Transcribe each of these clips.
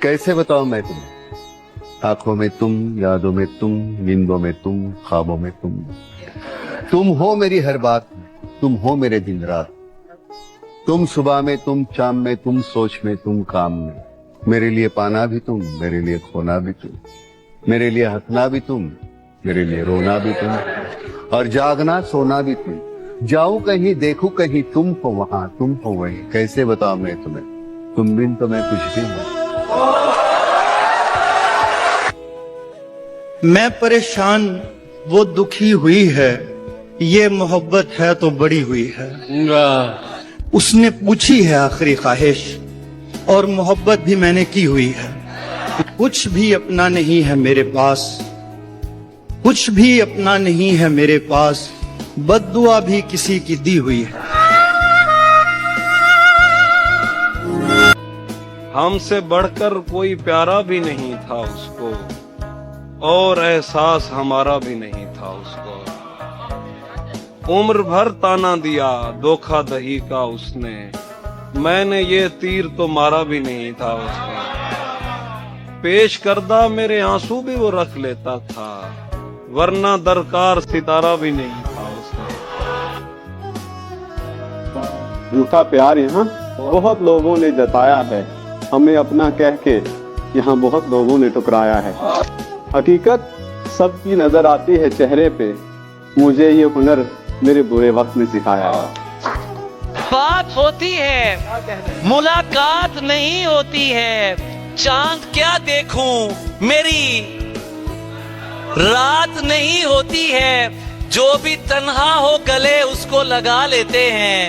कैसे बताऊं मैं तुम्हें। आंखों में तुम, यादों में तुम, नींदों में तुम, ख्वाबों में तुम हो मेरी हर बात में, तुम हो मेरे दिन रात। तुम सुबह में तुम, शाम में तुम, सोच में तुम, काम में। मेरे लिए पाना भी तुम, मेरे लिए खोना भी तुम, मेरे लिए हंसना भी तुम, मेरे लिए रोना भी तुम, और जागना सोना भी तुम। जाऊं कहीं देखूं कहीं, तुम हो वहां, तुम हो वहीं। कैसे बताऊं मैं तुम्हें, तुम बिन तो मैं कुछ भी हूं। मैं परेशान वो दुखी हुई है, ये मोहब्बत है तो बड़ी हुई है। उसने पूछी है आखिरी ख्वाहिश, और मोहब्बत भी मैंने की हुई है। कुछ भी अपना नहीं है मेरे पास, कुछ भी अपना नहीं है मेरे पास, बद्दुआ भी किसी की दी हुई है। हमसे बढ़कर कोई प्यारा भी नहीं था उसको, और एहसास हमारा भी नहीं था उसको। उम्र भर ताना दिया धोखा दही का उसने, मैंने ये तीर तो मारा भी नहीं था उसको। पेश करदा मेरे आंसू भी वो रख लेता था, वरना दरकार सितारा भी नहीं था उसको। झूठा प्यार यहाँ बहुत लोगों ने जताया है, हमें अपना कह के यहाँ बहुत लोगों ने ठुकराया है। हकीकत सबकी नजर आती है चेहरे पे, मुझे ये हुनर मेरे बुरे वक्त ने सिखाया है। बात होती है मुलाकात नहीं होती है, चांद क्या देखूं मेरी रात नहीं होती है। जो भी तन्हा हो गले उसको लगा लेते हैं,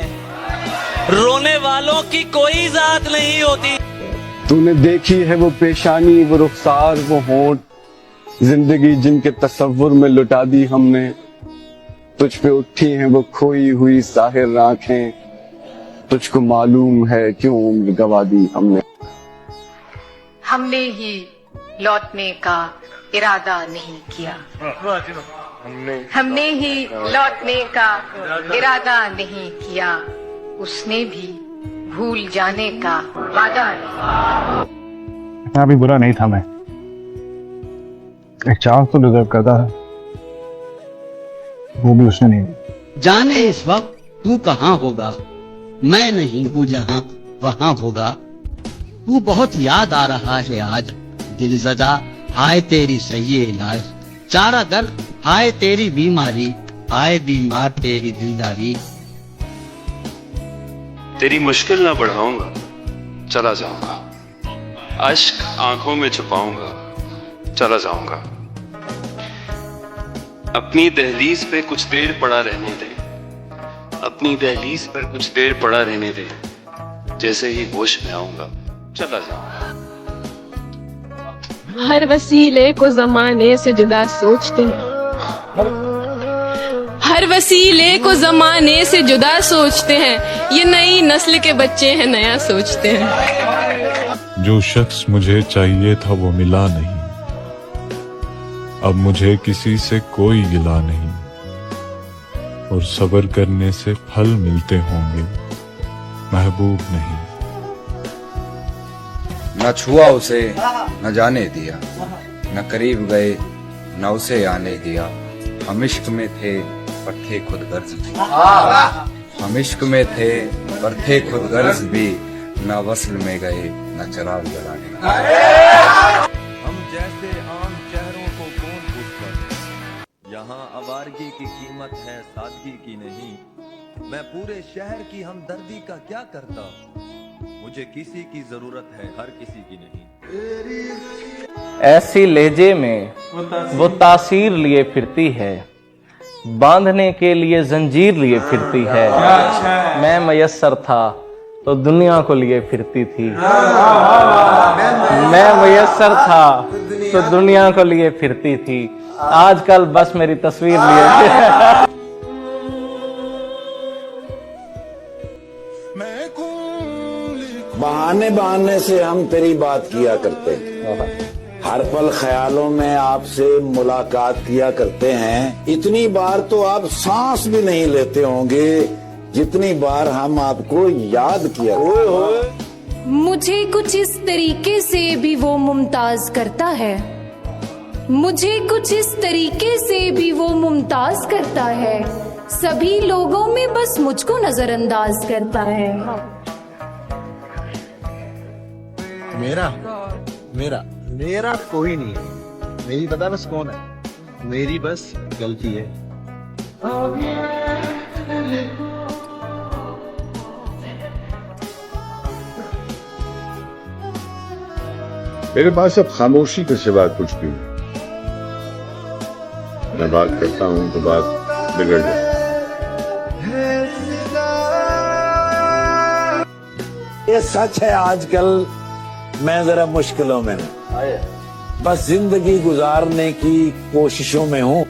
रोने वालों की कोई जात नहीं होती। तूने देखी है वो पेशानी, वो रुखसार, वो होंठ, जिंदगी जिनके तस्वुर में लुटा दी हमने। तुझ पे उठी हैं वो खोई हुई साहिर आंखें, तुझको मालूम है क्यों उम्र गवा दी हमने। हमने ही लौटने का इरादा नहीं किया, हमने ही लौटने का इरादा नहीं किया, उसने भी भूल जाने का वादा नहीं। इतना भी बुरा नहीं था मैं, एक चांस तो डिजर्व करता है, वो भी उसने नहीं। जाने इस वक्त तू कहाँ होगा, मैं नहीं हूँ जहाँ वहाँ होगा। तू बहुत याद आ रहा है आज, दिल ज़दा आए तेरी सही इलाज। चारा दर्द आए तेरी बीमारी, आए बीमार तेरी दिलदारी। तेरी मुश्किल ना बढ़ाऊंगा, चला जाऊंगा। अश्क आंखों में छुपाऊंगा, चला जाऊंगा। अपनी दहलीज पे कुछ देर पड़ा रहने दे, अपनी दहलीज पर कुछ देर पड़ा रहने दे। जैसे ही होश में आऊंगा, चला जाऊंगा। हर वसीले को जमाने से जुदा सोचते हैं, हर वसीले को जमाने से जुदा सोचते हैं। ये नई नस्ल के बच्चे हैं, नया सोचते हैं। जो शख्स मुझे चाहिए था वो मिला नहीं, अब मुझे किसी से कोई गिला नहीं। और सब्र करने से फल मिलते होंगे, महबूब नहीं। न छुआ उसे न जाने दिया, न करीब गए न उसे आने दिया। हम इश्क में थे पर थे खुद गर्ज भी, हम इश्क में थे पर थे खुद गर्ज भी। न वस्ल में गए न चराग जलाने। हम जैसे आम चेहरों को कौन पूछता, यहाँ आवारगी की कीमत है सादगी की नहीं। मैं पूरे शहर की हमदर्दी का क्या करता, मुझे किसी की जरूरत है हर किसी की नहीं। ऐसी लहजे में वो तासीर लिए फिरती है, बांधने के लिए जंजीर लिए फिरती है। मैं मयस्सर था तो दुनिया को लिए फिरती थी, मैं मयस्सर था तो दुनिया को लिए फिरती थी। आजकल बस मेरी तस्वीर लिए बहाने बहाने से हम तेरी बात किया करते हैं, हर पल ख्यालों में आपसे मुलाकात किया करते हैं। इतनी बार तो आप सांस भी नहीं लेते होंगे जितनी बार हम आपको याद किया। मुझे कुछ इस तरीके से भी वो मुमताज करता है, मुझे कुछ इस तरीके से भी वो मुमताज करता है, सभी लोगों में बस मुझको नजरअंदाज करता है। मेरा मेरा मेरा कोई नहीं है। मेरी पता बस कौन है, मेरी बस गलती है। मेरे पास अब खामोशी के सिवा कुछ भी नहीं। मैं बात करता हूं तो बात बिगड़ जाती। ये सच है, आजकल मैं जरा मुश्किलों में हूं। बस जिंदगी गुजारने की कोशिशों में हूं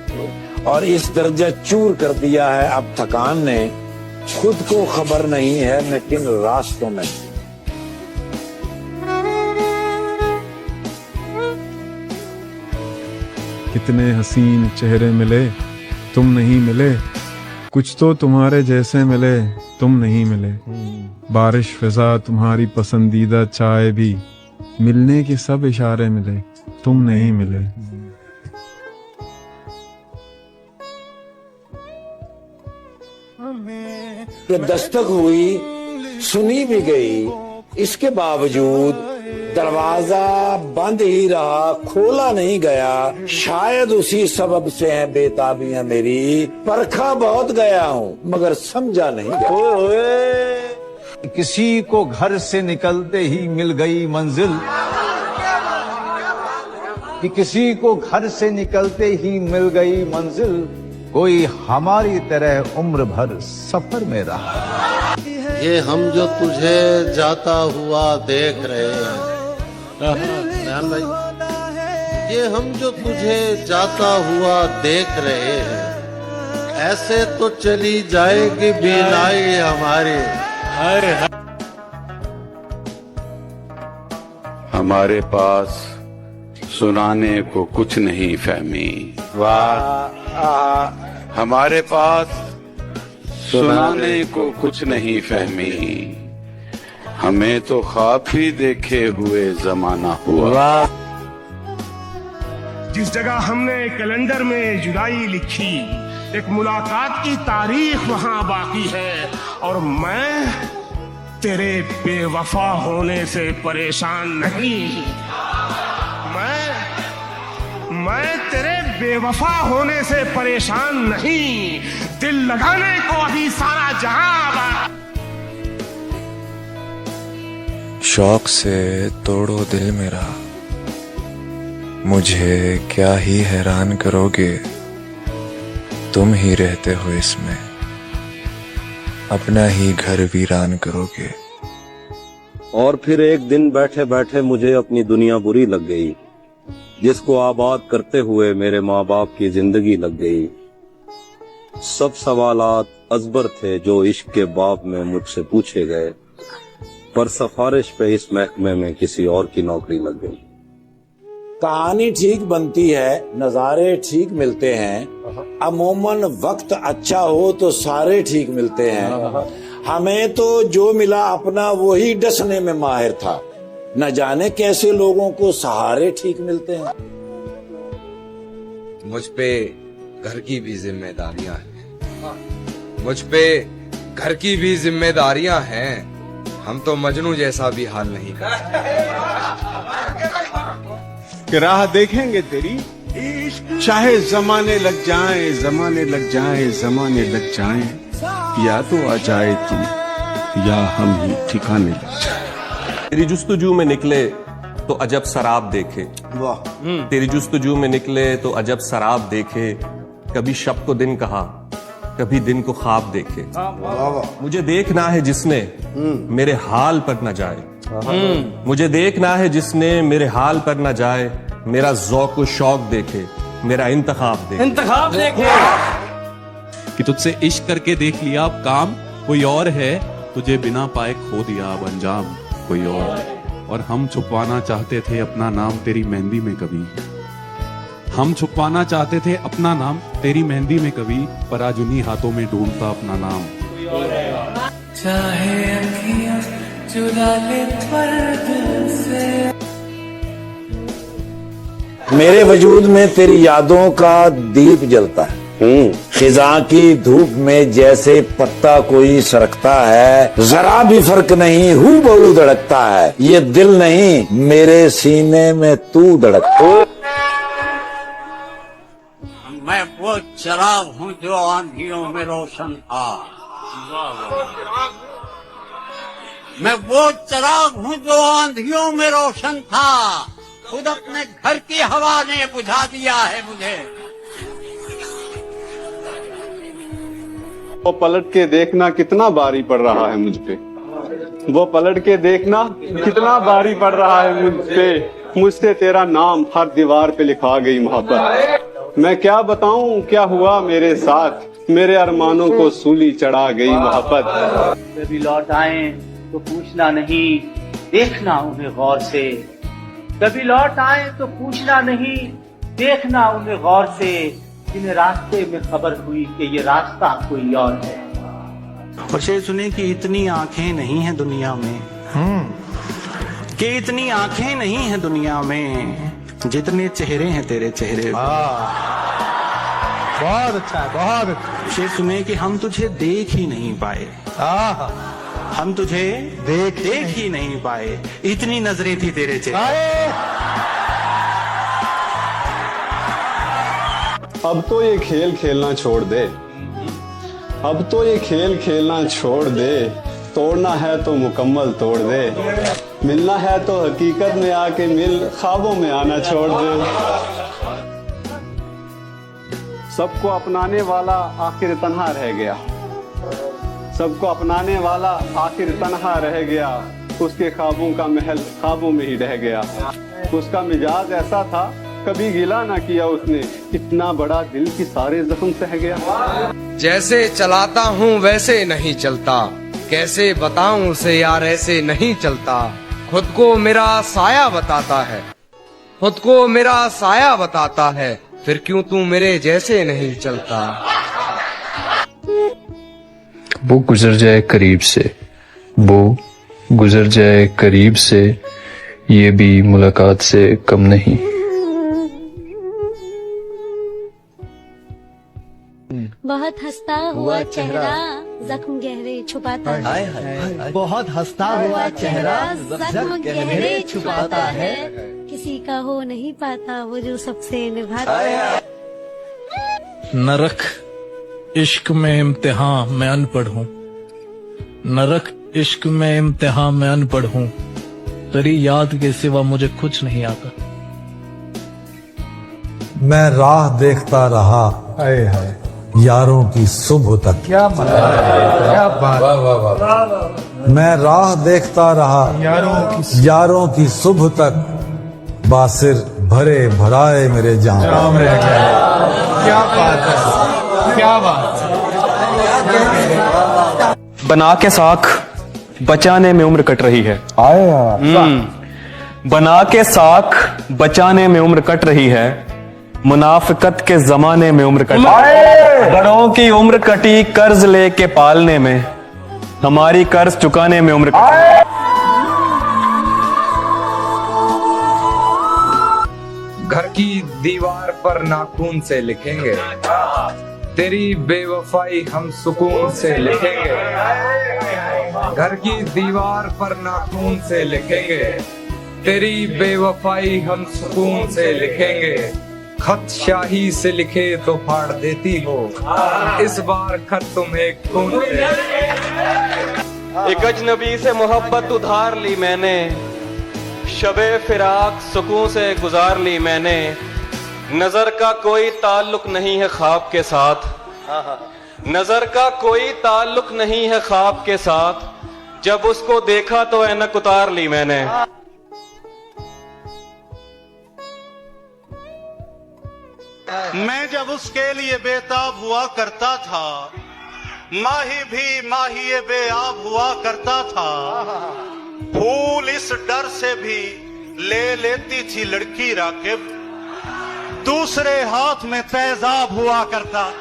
और इस दर्जा चूर कर दिया है अब थकान ने। खुद को खबर नहीं है मैं किन रास्तों में। कितने हसीन चेहरे मिले, तुम नहीं मिले। कुछ तो तुम्हारे जैसे मिले, तुम नहीं मिले। बारिश फिजा तुम्हारी पसंदीदा चाय भी, मिलने के सब इशारे मिले, तुम नहीं मिले। ये दस्तक हुई, सुनी भी गई, इसके बावजूद दरवाजा बंद ही रहा, खोला नहीं गया। शायद उसी सबब से है बेताबियां मेरी। परखा बहुत गया हूं मगर समझा नहीं गया। किसी को घर से निकलते ही मिल गई मंजिल, कि किसी को घर से निकलते ही मिल गई मंजिल, कोई हमारी तरह उम्र भर सफर में रहा। ये हम जो तुझे जाता हुआ देख रहे हैं, ध्यान भाई, ये हम जो तुझे जाता हुआ देख रहे हैं, ऐसे तो चली जाएगी बीनाई हमारी। हमारे पास सुनाने को कुछ नहीं फहमी। हमारे पास सुनाने को कुछ नहीं फहमी। हमें तो ख्वाब भी देखे हुए जमाना हुआ। जिस जगह हमने कैलेंडर में जुदाई लिखी, एक मुलाकात की तारीख वहां बाकी है। और मैं तेरे बेवफा होने से परेशान नहीं। मैं तेरे बेवफा होने से परेशान नहीं। दिल लगाने को अभी सारा जहां। शौक से तोड़ो दिल मेरा, मुझे क्या ही हैरान करोगे। तुम ही रहते हो इसमें, अपना ही घर वीरान करोगे। और फिर एक दिन बैठे बैठे मुझे अपनी दुनिया बुरी लग गई, जिसको आबाद करते हुए मेरे माँ बाप की जिंदगी लग गई। सब सवालात अजबर थे जो इश्क के बाब में मुझसे पूछे गए, पर सिफारिश पे इस महकमे में किसी और की नौकरी लग गई। कहानी ठीक बनती है, नजारे ठीक मिलते हैं। अमूमन वक्त अच्छा हो तो सारे ठीक मिलते हैं। हमें तो जो मिला अपना वही डसने में माहिर था। न जाने कैसे लोगों को सहारे ठीक मिलते हैं। मुझ पे घर की भी जिम्मेदारियां हैं। मुझ पे घर की भी जिम्मेदारियां हैं। हम तो मजनू जैसा भी हाल नहीं करते। कि राह देखेंगे तेरी, चाहे जमाने लग जाएं, जमाने लग जाएं, जमाने लग जाएं, या तो आ जाए तू या हम ही ठिकाने लग जाए। तेरी जुस्तजू में निकले तो अजब शराब देखे। वाह। तेरी जुस्तजू में निकले तो अजब शराब देखे। कभी शब को दिन कहा, कभी दिन को ख्वाब देखे। मुझे देखना है जिसने मेरे हाल पर न जाए। मुझे देखना है जिसने मेरे हाल पर न जाए। मेरा जौक व शौक देखे, मेरा इंतखाब देखे। कि तुझसे इश्क करके देख लिया अब काम कोई और है, तुझे बिना पाए खो दिया अब अंजाम कोई और हम छुपवाना चाहते थे अपना नाम तेरी मेहंदी में कभी। हम छुपवाना चाहते थे अपना नाम तेरी मेहंदी में कभी, पर आज उन्हीं हाथों में ढूंढता अपना नाम। चाहे अखियां चुरा ले दिल से। मेरे वजूद में तेरी यादों का दीप जलता है। खिजा की धूप में जैसे पत्ता कोई सरकता है, जरा भी फर्क नहीं हूबहू धड़कता है। ये दिल नहीं मेरे सीने में तू धड़कता। मैं वो चिराग हूँ जो आंधियों में रोशन था। मैं वो चिराग हूँ जो आंधियों में रोशन था। खुद अपने घर की हवा ने बुझा दिया है मुझे। वो पलट के देखना कितना भारी पड़ रहा है मुझ पे। वो पलट के देखना कितना भारी पड़ रहा है मुझ पे। मुझसे तेरा नाम हर दीवार पे लिखा गई मोहब्बत। मैं क्या बताऊं क्या हुआ मेरे साथ, मेरे अरमानों को सूली चढ़ा गई मोहब्बत। कभी लौट आए तो पूछना नहीं, देखना उन्हें गौर से। कभी लौट आए तो पूछना नहीं, देखना उन्हें गौर से। जिन्हें रास्ते में खबर हुई कि ये रास्ता कोई और है। और शेर सुने कि इतनी आंखें नहीं है दुनिया में, कि इतनी आंखें नहीं है दुनिया में जितने चेहरे हैं तेरे चेहरे। बहुत अच्छा है, बहुत अच्छा। शेर सुने कि हम तुझे देख ही नहीं पाए। हम तुझे देख ही नहीं पाए, इतनी नजरें थी तेरे चेहरे। अब तो ये खेल खेलना छोड़ दे, अब तो ये खेल खेलना छोड़ दे। तोड़ना है तो मुकम्मल तोड़ दे। मिलना है तो हकीकत में आके मिल, ख्वाबों में आना छोड़ दे। सबको अपनाने वाला आखिर तन्हा रह गया। सबको अपनाने वाला आखिर तन्हा रह गया। उसके ख्वाबों का महल ख्वाबों में ही रह गया। उसका मिजाज ऐसा था कभी गिला ना किया उसने, इतना बड़ा दिल की सारे जख्म सह गया। जैसे चलाता हूँ वैसे नहीं चलता, कैसे बताऊं उसे यार ऐसे नहीं चलता। खुद को मेरा साया बताता है, खुद को मेरा साया बताता है। फिर क्यों तू मेरे जैसे नहीं चलता। वो गुजर जाए करीब से, वो गुजर जाए करीब से, ये भी मुलाकात से कम नहीं। बहुत हंसता हुआ चेहरा जख्म गहरे छुपाता है। बहुत हंसता हुआ चेहरा जख्म गहरे छुपाता है। किसी का हो नहीं पाता वो जो सबसे निभाता है। नरक इश्क में इम्तिहान मैं अनपढ़ हूँ, नरक इश्क में इम्तिहान मैं अनपढ़ हूँ। तेरी याद के सिवा मुझे कुछ नहीं आता। मैं राह देखता रहा आए हाय यारों की सुबह तक। क्या बात, क्या बात। मैं राह देखता रहा यारों की सुबह तक। बासिर भरे भराए मेरे जान रह गए। क्या बात है, क्या बात। बना के साख बचाने में उम्र कट रही है। बना के साख बचाने में उम्र कट रही है। मुनाफिकत के जमाने में उम्र कटी, बड़ों की उम्र कटी कर्ज लेके पालने में। हमारी कर्ज चुकाने में उम्र कटी। घर की दीवार पर नाखून से लिखेंगे, तेरी बेवफाई हम सुकून से लिखेंगे। घर की दीवार पर नाखून से लिखेंगे, तेरी बेवफाई हम सुकून से लिखेंगे। खत शाही से लिखे तो फाड़ देती हो, इस बार खत तुम्हें खून से। एक अजनबी से मोहब्बत उधार ली मैंने, शबे फिराक सुकून से गुजार ली मैंने। नजर का कोई ताल्लुक नहीं है ख्वाब के साथ, नजर का कोई ताल्लुक नहीं है ख्वाब के साथ। जब उसको देखा तो ऐनक उतार ली मैंने। मैं जब उसके लिए बेताब हुआ करता था, माही भी माही बेआब हुआ करता था। फूल इस डर से भी ले लेती थी लड़की राकिब, दूसरे हाथ में तेजाब हुआ करता।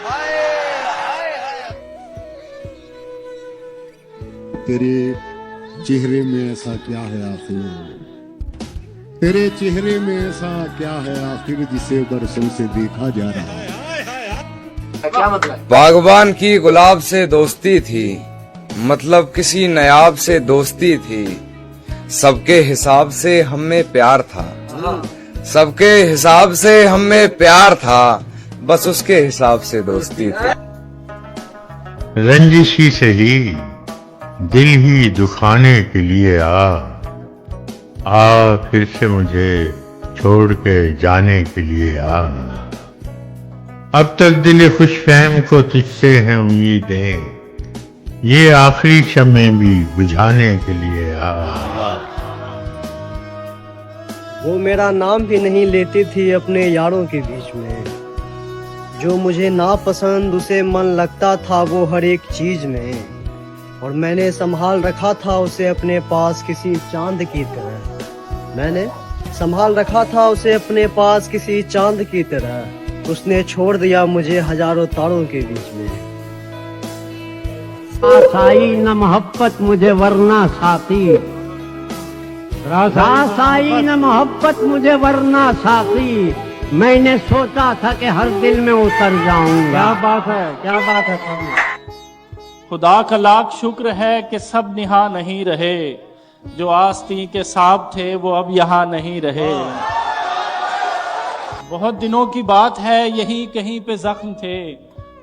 तेरे चेहरे में ऐसा क्या है आखिर, तेरे चेहरे में ऐसा क्या है आखिर जिसे बरसों से देखा जा रहा है। क्या मतलब? बागबान की गुलाब से दोस्ती थी, मतलब किसी नायाब से दोस्ती थी। सबके हिसाब से हमें प्यार था, सबके हिसाब से हमें प्यार था, बस उसके हिसाब से दोस्ती थी। रंजिश ही सही दिल ही दुखाने के लिए आ फिर से मुझे छोड़ के जाने के लिए आ। अब तक दिल खुश फहम को तुझसे है उम्मीदें, ये आखिरी शम्मे भी बुझाने के लिए आ। वो मेरा नाम भी नहीं लेती थी अपने यारों के बीच में, जो मुझे नापसंद उसे मन लगता था वो हर एक चीज में, और मैंने संभाल रखा था उसे अपने पास किसी चांद की तरह। मैंने संभाल रखा था उसे अपने पास किसी चांद की तरह, उसने छोड़ दिया मुझे हजारों तारों के बीच में। रासाई न मोहब्बत मुझे वरना साथी, रासाई न मोहब्बत मुझे वरना साथी, मैंने सोचा था कि हर दिल में उतर जाऊंगा। क्या बात है, क्या बात है। खुदा का लाख शुक्र है कि सब निहा नहीं रहे, जो आस्तीं के साहब थे वो अब यहाँ नहीं रहे। बहुत दिनों की बात है यहीं कहीं पे जख्म थे,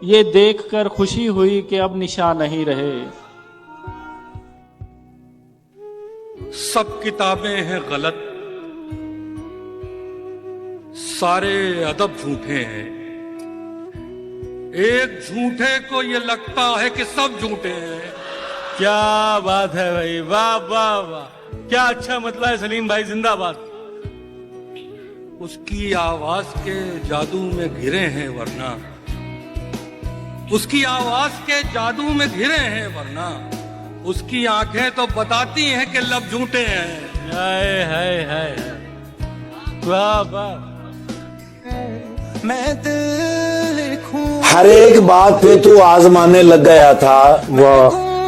ये देखकर खुशी हुई कि अब निशा नहीं रहे। सब किताबें हैं गलत, सारे अदब झूठे हैं, एक झूठे को ये लगता है कि सब झूठे हैं। क्या बात है भाई, वाह वाह वाह, क्या अच्छा मतलब है। सलीम भाई जिंदाबाद। उसकी आवाज के जादू में घिरे हैं वरना, उसकी आवाज के जादू में घिरे हैं वरना, उसकी आंखें तो बताती हैं कि लब झूठे हैं। हाय हाय हाय, वाह वाह। मैं दिल लिखूं, हर एक बात पे तू आजमाने लग गया था, वो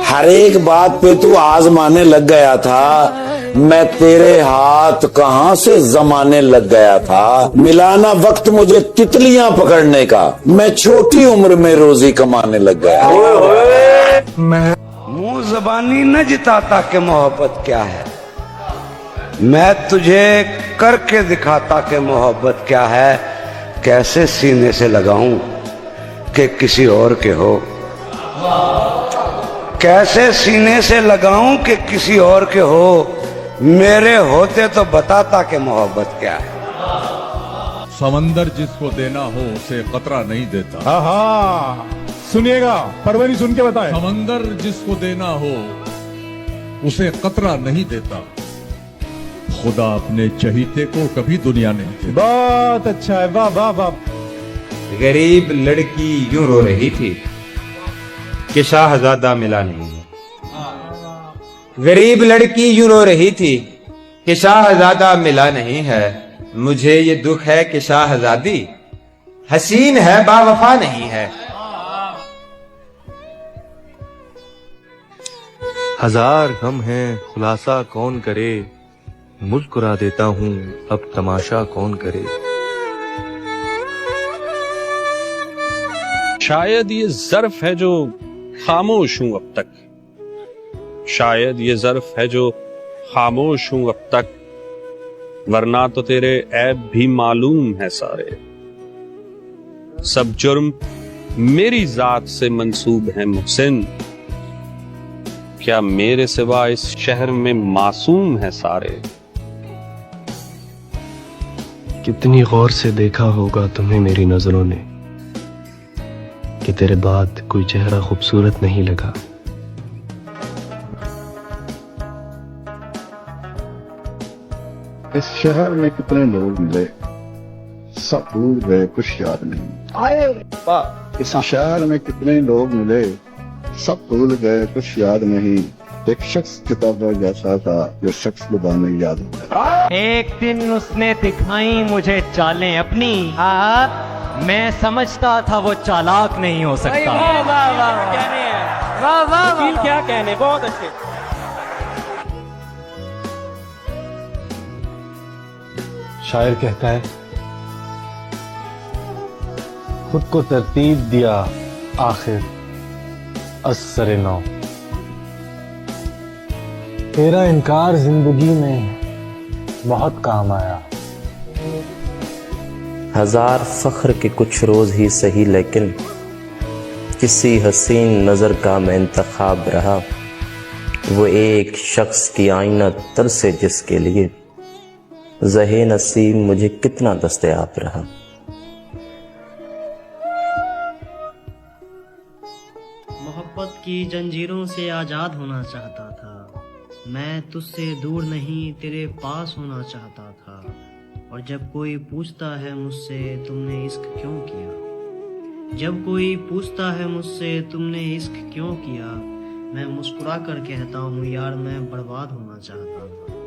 हर एक बात पे तू आजमाने लग गया था, मैं तेरे हाथ कहां से जमाने लग गया था। मिलाना वक्त मुझे तितलियां पकड़ने का, मैं छोटी उम्र में रोजी कमाने लग गया। मैं मुंह जबानी न जिताता कि मोहब्बत क्या है, मैं तुझे करके दिखाता कि मोहब्बत क्या है। कैसे सीने से लगाऊं कि किसी और के हो, कैसे सीने से लगाऊं कि किसी और के हो, मेरे होते तो बताता कि मोहब्बत क्या है। समंदर जिसको देना हो उसे कतरा नहीं देता। हाँ हाँ सुनिएगा, परवरी सुन के बताएं। समंदर जिसको देना हो उसे कतरा नहीं देता, खुदा अपने चहीते को कभी दुनिया नहीं देती। बहुत अच्छा है, वाह वाह वाह। गरीब लड़की यूं रो रही थी कि शाहजादा मिला नहीं है। गरीब लड़की यूं रो रही थी कि शाहजादा मिला नहीं है, मुझे ये दुख है कि शाहजादी हसीन है बावफा नहीं है। हजार गम है खुलासा कौन करे, मुस्कुरा देता हूँ अब तमाशा कौन करे। शायद ये ज़र्फ है जो खामोश हूं अब तक, शायद ये ज़र्फ है जो खामोश हूं अब तक, वरना तो तेरे ऐब भी मालूम है सारे। सब जुर्म मेरी जात से मंसूब है मुहसिन, क्या मेरे सिवा इस शहर में मासूम है सारे। कितनी गौर से देखा होगा तुम्हें मेरी नजरों ने कि तेरे बाद कोई चेहरा खूबसूरत नहीं लगा। इस शहर में कितने लोग मिले, सब भूल गए कुछ याद नहीं। इस शहर में कितने लोग मिले, सब भूल गए कुछ याद नहीं। एक शख्स किताब जैसा था जो शख्स जुबान नहीं याद होता। एक दिन उसने दिखाई मुझे चालें अपनी, मैं समझता था वो चालाक नहीं हो सकता। वाह वाह वाह, क्या कहने हैं, वाह वाह, क्या कहने, बहुत अच्छे। शायर कहता है, खुद को तरतीब दिया आखिर असर नौ। तेरा इनकार जिंदगी में बहुत काम आया। हजार फख्र के कुछ रोज ही सही, लेकिन किसी हसीन नजर का मैं इंतखाब रहा। वो एक शख्स की आईना तरसे जिसके लिए ज़हे नसीब मुझे कितना दस्तयाब रहा। मोहब्बत की जंजीरों से आज़ाद होना चाहता था मैं, तुझसे दूर नहीं तेरे पास होना चाहता था। और जब कोई पूछता है मुझसे तुमने इश्क क्यों किया, जब कोई पूछता है मुझसे तुमने इश्क क्यों किया, मैं मुस्कुरा कर कहता हूँ यार मैं बर्बाद होना चाहता था।